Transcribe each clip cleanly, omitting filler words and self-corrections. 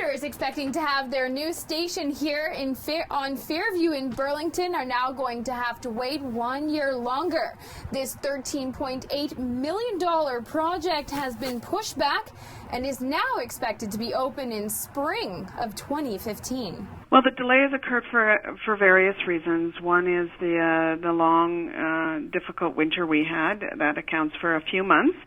commuters expecting to have their new station here on Fairview in Burlington are now going to have to wait 1 year longer. This $13.8 million project has been pushed back and is now expected to be open in spring of 2015. Well, the delay has occurred for various reasons. One is the long, difficult winter we had. That accounts for a few months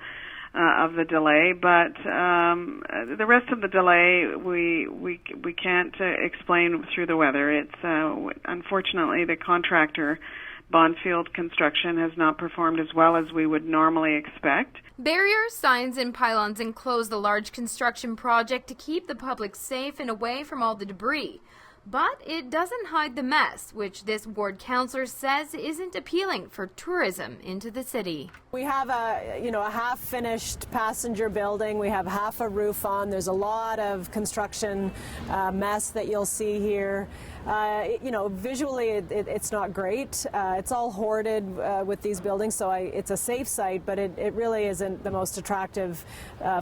of the delay, but the rest of the delay we can't explain through the weather. It's unfortunately the contractor, Bondfield Construction, has not performed as well as we would normally expect. Barriers, signs, and pylons enclose the large construction project to keep the public safe and away from all the debris. But it doesn't hide the mess, which this ward councillor says isn't appealing for tourism into the city. We have a half-finished passenger building. We have half a roof on. There's a lot of construction mess that you'll see here. Visually it's not great. It's all hoarded with these buildings, so it's a safe site, but it really isn't the most attractive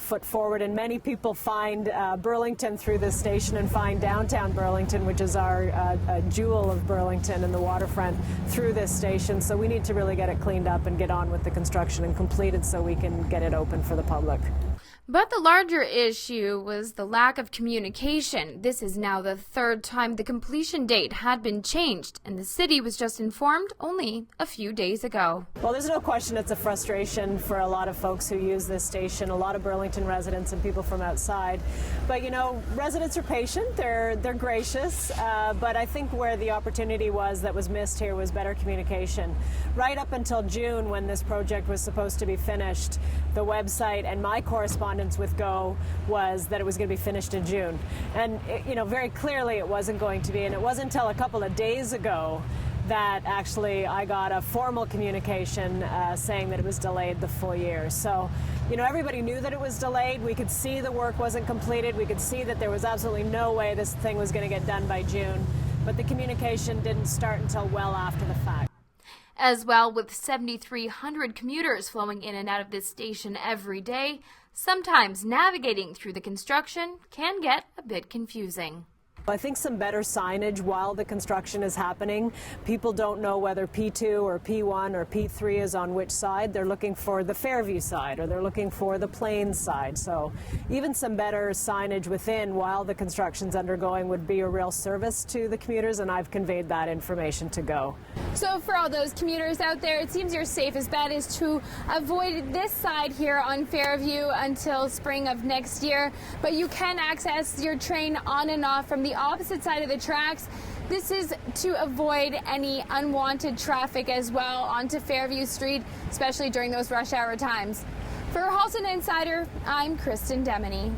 foot forward. And many people find Burlington through this station and find downtown Burlington, which is our jewel of Burlington and the waterfront, through this station. So we need to really get it cleaned up and get on with the construction and completed so we can get it open for the public. But the larger issue was the lack of communication. This is now the third time the completion date had been changed, and the city was just informed only a few days ago. Well, there's no question it's a frustration for a lot of folks who use this station, a lot of Burlington residents and people from outside. But, residents are patient, they're gracious, but I think where the opportunity that was missed here was better communication. Right up until June, when this project was supposed to be finished, the website and my correspondence with GO was that it was going to be finished in June. And, very clearly it wasn't going to be. And it wasn't until a couple of days ago that actually I got a formal communication saying that it was delayed the full year. So, everybody knew that it was delayed. We could see the work wasn't completed. We could see that there was absolutely no way this thing was going to get done by June. But the communication didn't start until well after the fact. As well, with 7,300 commuters flowing in and out of this station every day, sometimes navigating through the construction can get a bit confusing. I think some better signage while the construction is happening. People don't know whether P2 or P1 or P3 is on which side. They're looking for the Fairview side or they're looking for the Plains side. So even some better signage within while the construction's undergoing would be a real service to the commuters, and I've conveyed that information to GO. So for all those commuters out there, it seems your safest bet is to avoid this side here on Fairview until spring of next year. But you can access your train on and off from the opposite side of the tracks. This is to avoid any unwanted traffic as well onto Fairview Street, especially during those rush hour times. For Halton Insider, I'm Kristen Demeny.